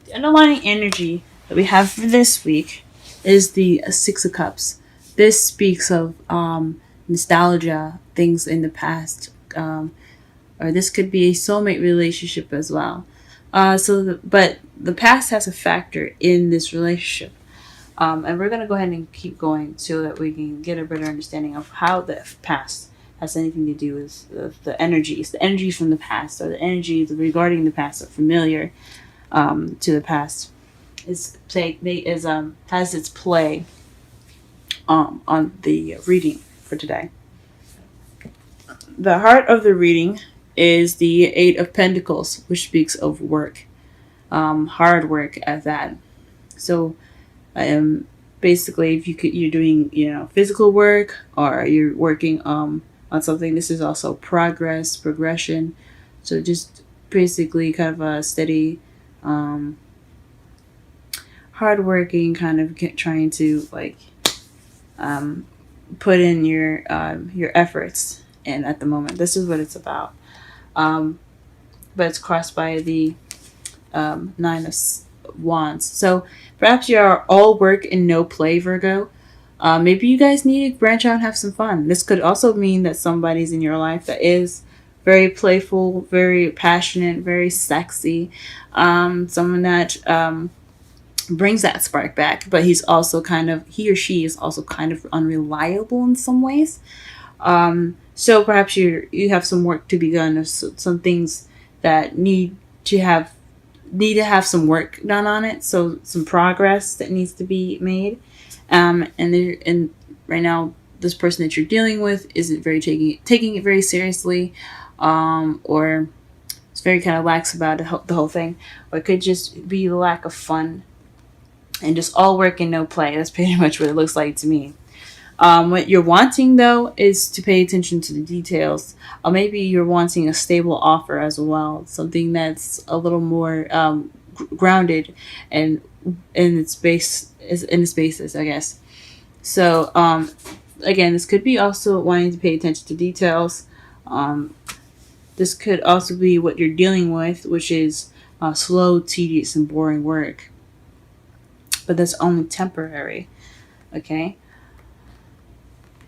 The underlying energy that we have for this week is the Six of Cups. This speaks of nostalgia, things in the past, or this could be a soulmate relationship as well. But the past has a factor in this relationship. And we're going to go ahead and keep going so that we can get a better understanding of how the past has anything to do with the energies. The energies from the past, or the energies regarding the past, are familiar to the past. Has its play on the reading for today. The heart of the reading is the Eight of Pentacles, which speaks of work, hard work at that. So basically, if you're doing physical work, or you're working on something, this is also progression. So just basically kind of a steady, hardworking kind of trying to put in your efforts. And at the moment, this is what it's about. But it's crossed by the Nine of Wands. So perhaps you are all work and no play, Virgo. Maybe you guys need to branch out and have some fun. This could also mean that somebody's in your life that is very playful, very passionate, very sexy. Someone that brings that spark back, but he or she is also kind of unreliable in some ways. So perhaps you have some work to be done, or some things that need to have some work done on it. So some progress that needs to be made. And right now, this person that you're dealing with isn't very taking it very seriously, or it's very kind of lax about the whole thing, or it could just be the lack of fun and just all work and no play. That's pretty much what it looks like to me. What you're wanting, though, is to pay attention to the details. Or maybe you're wanting a stable offer as well, something that's a little more grounded and in its basis, I guess. So again, this could be also wanting to pay attention to details. This could also be what you're dealing with, which is slow, tedious, and boring work. But that's only temporary. Okay.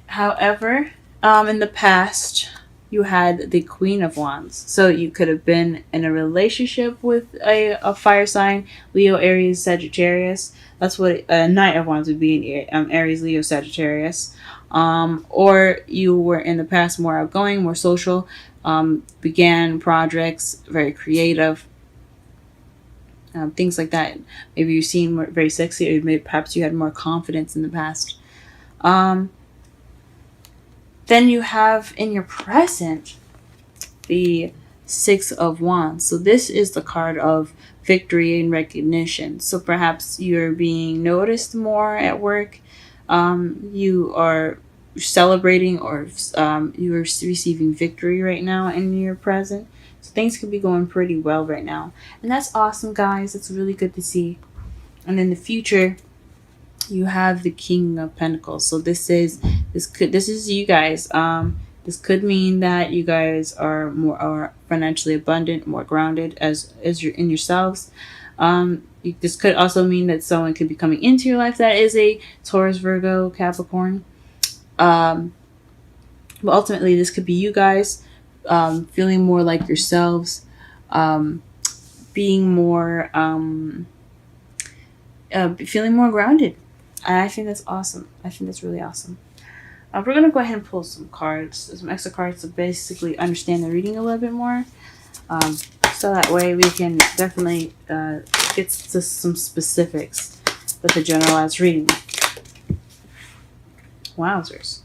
However, in the past, you had the Queen of Wands. So you could have been in a relationship with a fire sign, Leo, Aries, Sagittarius. That's what a Knight of Wands would be in Aries, Leo, Sagittarius. Or you were in the past more outgoing, more social, began projects, very creative, things like that. Maybe you seem very sexy, or maybe perhaps you had more confidence in the past. Then you have in your present the Six of Wands. So this is the card of victory and recognition. So perhaps you're being noticed more at work. You are celebrating, or you are receiving victory right now in your present. So things could be going pretty well right now. And that's awesome, guys. It's really good to see. And in the future, you have the King of Pentacles. So this is you guys. This could mean that you guys are financially abundant, more grounded as you're in yourselves. This could also mean that someone could be coming into your life that is a Taurus, Virgo, Capricorn. But ultimately, this could be you guys feeling more like yourselves, being more, feeling more grounded. And I think that's awesome. I think that's really awesome. We're going to go ahead and pull some extra cards to basically understand the reading a little bit more. So that way we can definitely get to some specifics with the generalized reading. Wowzers.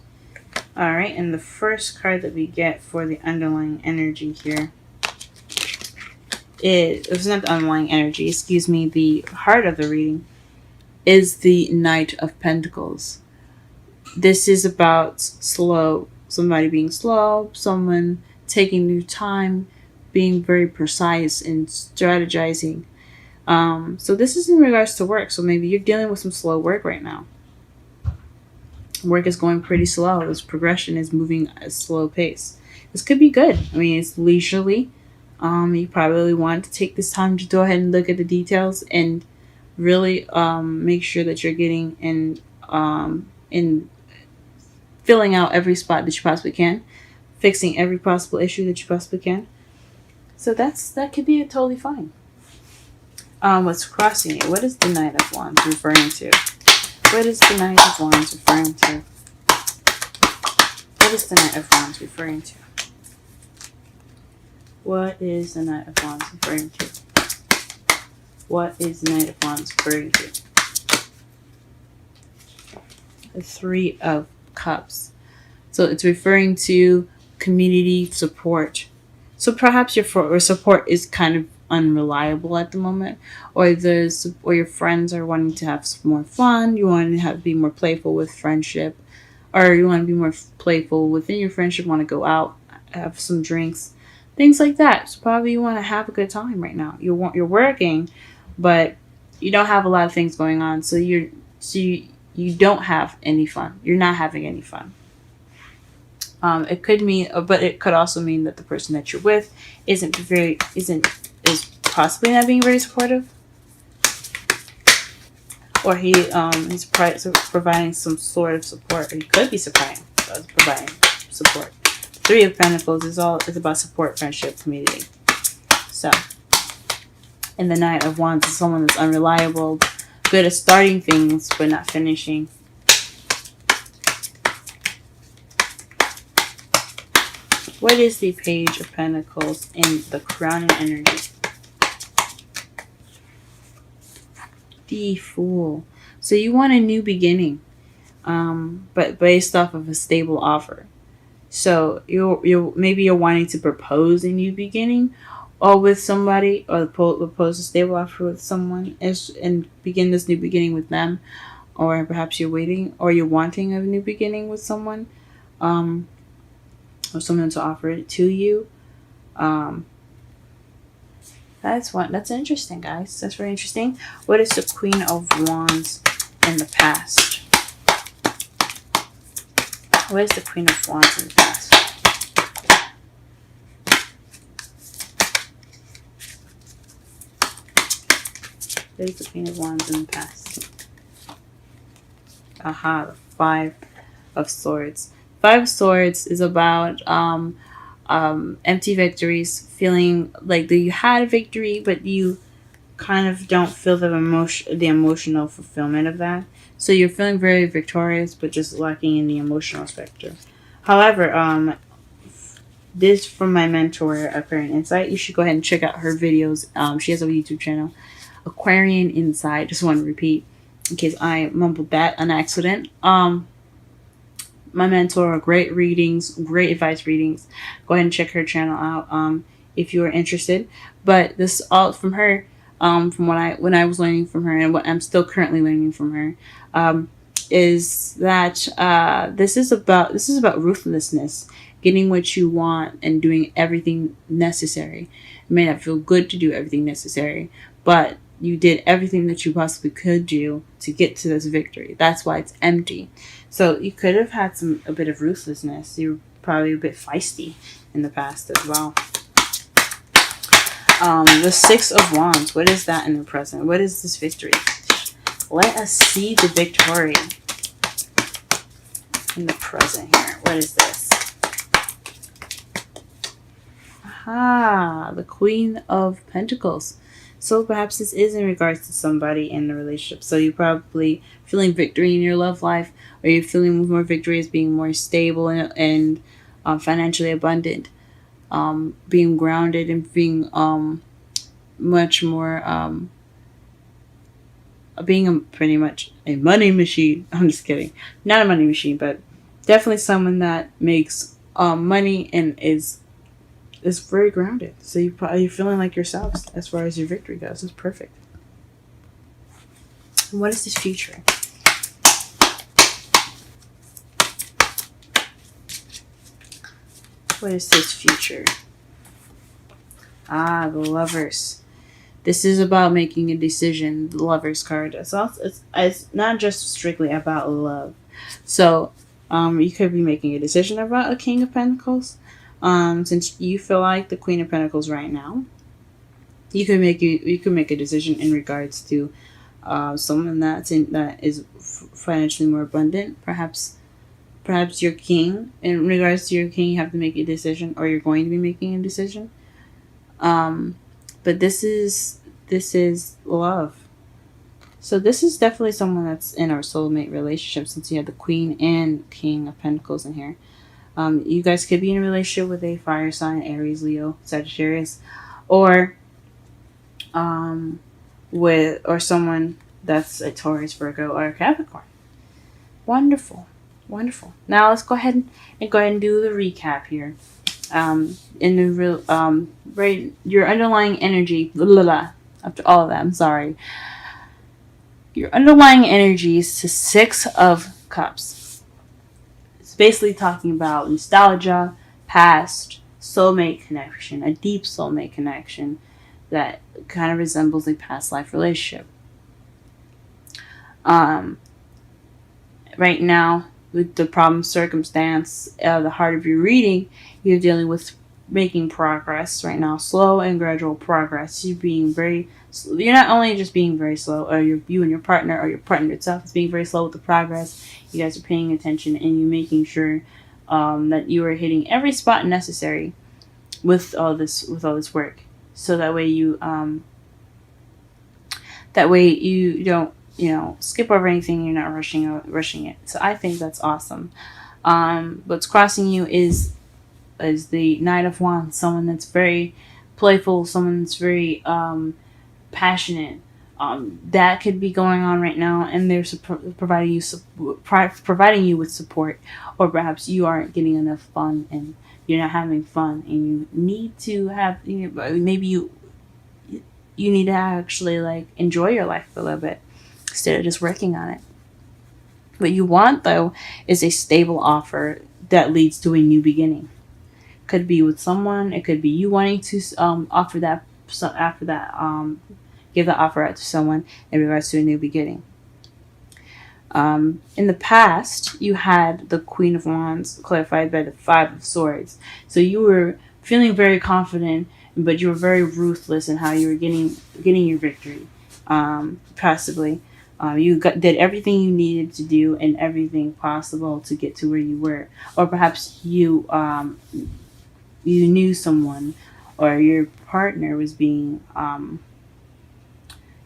Alright, and the first card that we get for the underlying energy here it's not the underlying energy, excuse me, the heart of the reading is the Knight of Pentacles. This is about somebody being slow, someone taking their time, being very precise and strategizing. So this is in regards to work. So maybe you're dealing with some slow work right now. Work is going pretty slow. This progression is moving at a slow pace. This could be good. I mean, it's leisurely. You probably want to take this time to go ahead and look at the details and really make sure that you're getting in filling out every spot that you possibly can, fixing every possible issue that you possibly can. So that could be totally fine. What's crossing it? What is the Knight of Wands referring to? What is the Knight of Wands referring to? What is the Knight of Wands referring to? What is the Knight of Wands referring to? What is the Knight of Wands referring to? The Three of Cups. So it's referring to community support. So perhaps your support is kind of unreliable at the moment, or your friends are wanting to have some more fun. You want to be more playful with friendship, or you want to be more playful within your friendship. Want to go out, have some drinks, things like that. So probably you want to have a good time right now. You're working, but you don't have a lot of things going on. So you don't have any fun. You're not having any fun. It could mean, but it could also mean that the person that you're with is possibly not being very supportive, or he's providing some sort of support, or he could be providing support. Three of Pentacles is about support, friendship, community. So, and the Knight of Wands is someone that's unreliable, good at starting things but not finishing. What is the Page of Pentacles in the crowning energy? The Fool. So you want a new beginning, but based off of a stable offer. So maybe you're wanting to propose a new beginning, or with somebody, or propose a stable offer with someone, and begin this new beginning with them, or perhaps you're waiting, or you're wanting a new beginning with someone. Or someone to offer it to you. That's interesting, guys. That's very interesting. What is the Queen of Wands in the past? What is the Queen of Wands in the past? What is the Queen of Wands in the past? Aha, the Five of Swords. Five of Swords is about empty victories, feeling like that you had a victory, but you kind of don't feel the emotional fulfillment of that. So you're feeling very victorious, but just lacking in the emotional spectrum. However, this from my mentor, Aquarian Insight. You should go ahead and check out her videos. She has a YouTube channel, Aquarian Insight. Just want to repeat in case I mumbled that on accident. My mentor, great readings, great advice readings. Go ahead and check her channel out if you are interested. But this all from her, from when I was learning from her, and what I'm still currently learning from her, is that this is about ruthlessness, getting what you want and doing everything necessary. It may not feel good to do everything necessary, but you did everything that you possibly could do to get to this victory. That's why it's empty. So you could have had a bit of ruthlessness. You were probably a bit feisty in the past as well. The Six of Wands. What is that in the present? What is this victory? Let us see the victory in the present here. What is this? Aha, the Queen of Pentacles. So perhaps this is in regards to somebody in the relationship. So you're probably feeling victory in your love life, or you're feeling more victory as being more stable and financially abundant, being grounded and being much more being pretty much a money machine. I'm just kidding, not a money machine, but definitely someone that makes money and is very grounded. So you're feeling like yourselves as far as your victory goes. It's perfect. And what is this future? What is this future? Ah, the Lovers. This is about making a decision. The Lovers card. It's not just strictly about love. So you could be making a decision about a King of Pentacles. Since you feel like the Queen of Pentacles right now, you could make a decision in regards to someone that is financially more abundant. Perhaps your king. In regards to your king, you have to make a decision, or you're going to be making a decision. Um, but this is love. So this is definitely someone that's in our soulmate relationship, since you have the Queen and King of Pentacles in here. You guys could be in a relationship with a fire sign, Aries, Leo, Sagittarius, or with someone that's a Taurus, Virgo, or a Capricorn. Wonderful, wonderful. Now let's go ahead and do the recap here. In the real right, your underlying energy. Blah, blah, blah, after all of that, I'm sorry. Your underlying energy is the Six of Cups. It's basically talking about nostalgia, past, soulmate connection, a deep soulmate connection that kind of resembles a past life relationship. Right now, with the problem circumstance, the heart of your reading, you're dealing with making progress right now, slow and gradual progress. You're not only just being very slow, or you and your partner, or your partner itself is being very slow with the progress. You guys are paying attention, and you're making sure that you are hitting every spot necessary with all this work, so that way you don't skip over anything. You're not rushing it. So I think that's awesome. What's crossing you is the Knight of Wands, someone that's very playful, someone that's very passionate. That could be going on right now, and they're providing you with support, or perhaps you aren't getting enough fun, and you're not having fun, and you need to have. Maybe you need to actually enjoy your life a little bit instead of just working on it. What you want, though, is a stable offer that leads to a new beginning. Could be with someone. It could be you wanting to offer that. So after that, give the offer out to someone in regards to a new beginning. In the past, you had the Queen of Wands clarified by the Five of Swords. So you were feeling very confident, but you were very ruthless in how you were getting your victory. Possibly, did everything you needed to do and everything possible to get to where you were, or perhaps you knew someone, or your partner was being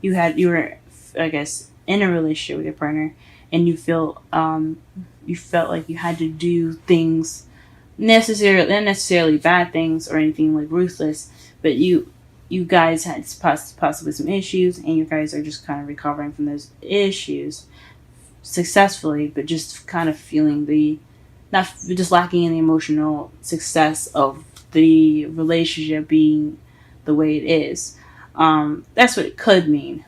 you were, I guess, in a relationship with your partner, and you felt like you had to do things not necessarily bad things or anything like ruthless, but you guys had possibly some issues, and you guys are just kind of recovering from those issues successfully, but just kind of feeling not just lacking in the emotional success of the relationship being the way it is. That's what it could mean.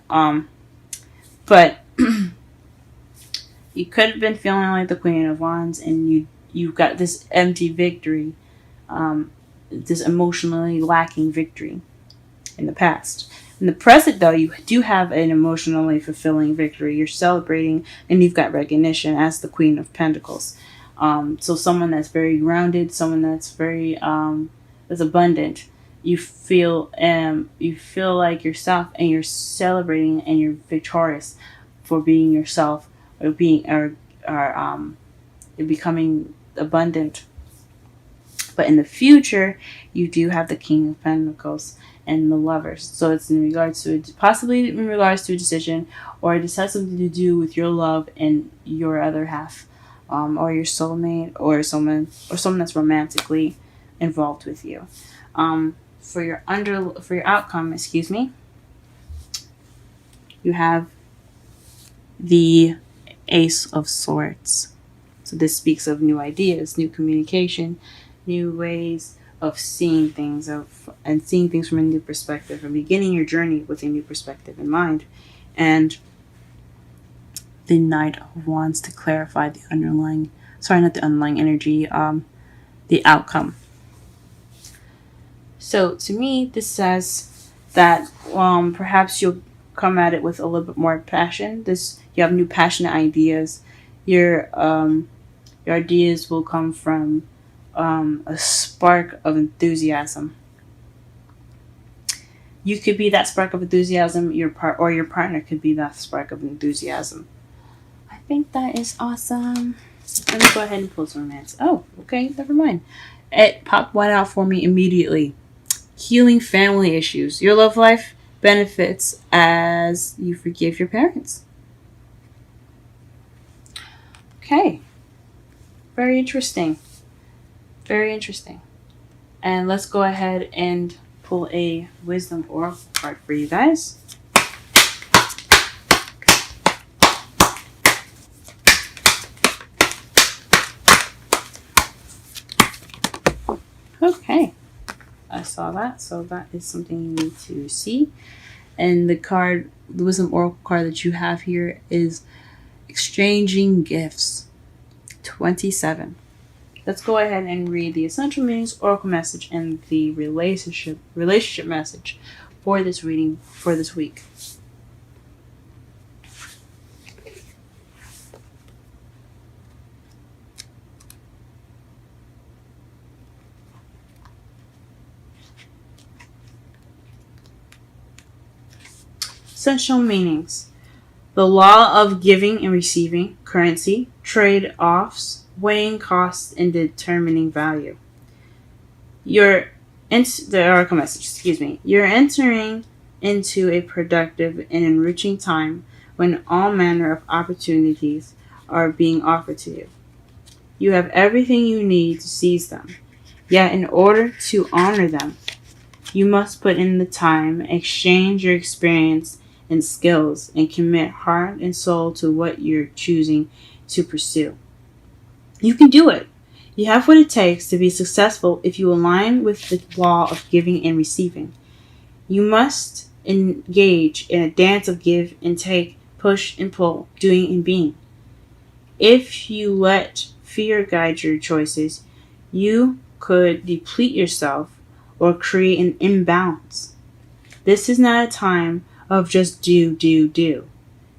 But you could have been feeling like the Queen of Wands, and you got this empty victory, this emotionally lacking victory in the past. In the present, though, you do have an emotionally fulfilling victory. You're celebrating, and you've got recognition as the Queen of Pentacles. So someone that's very grounded, someone that's very that's abundant. You feel like yourself, and you're celebrating, and you're victorious for being yourself, or you're becoming abundant. But in the future, you do have the King of Pentacles and the Lovers. So it's possibly in regards to a decision, or it has something to do with your love and your other half, or your soulmate, or someone that's romantically involved with you. For your outcome, you have the Ace of Swords. So this speaks of new ideas, new communication, new ways of seeing things, seeing things from a new perspective, and beginning your journey with a new perspective in mind. And the Knight of Wands to clarify the energy, the outcome. So to me, this says that perhaps you'll come at it with a little bit more passion. You have new passionate ideas. Your ideas will come from a spark of enthusiasm. You could be that spark of enthusiasm. Your partner could be that spark of enthusiasm. I think that is awesome. Let me go ahead and pull some romance. Oh, okay, never mind. It popped one out for me immediately. Healing family issues. Your love life benefits as you forgive your parents. Okay. Very interesting. Very interesting. And let's go ahead and pull a wisdom oracle card for you guys. Okay. I saw that, so that is something you need to see. And the wisdom oracle card that you have here is exchanging gifts. 27. Let's go ahead and read the essential meanings, oracle message, and the relationship message for this reading for this week. Essential meanings. The law of giving and receiving, currency, trade-offs, weighing costs, and determining value. The oracle message, You're entering into a productive and enriching time when all manner of opportunities are being offered to you. You have everything you need to seize them. Yet in order to honor them, you must put in the time, exchange your experience and skills, and commit heart and soul to what you're choosing to pursue. You can do it. You have what it takes to be successful if you align with the law of giving and receiving. You must engage in a dance of give and take, push and pull, doing and being. If you let fear guide your choices, you could deplete yourself or create an imbalance. This is not a time of just do.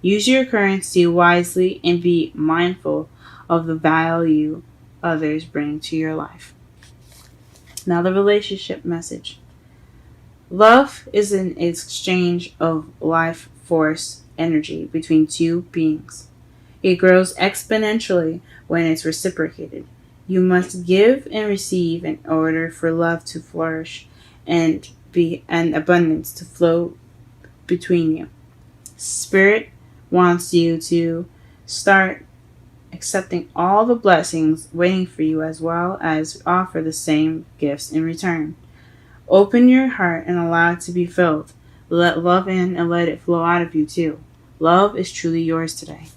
Use your currency wisely and be mindful of the value others bring to your life. Now the relationship message. Love is an exchange of life force energy between two beings. It grows exponentially when it's reciprocated. You must give and receive in order for love to flourish and abundance to flow between you. Spirit wants you to start accepting all the blessings waiting for you as well as offer the same gifts in return. Open your heart and allow it to be filled. Let love in and let it flow out of you too. Love is truly yours today.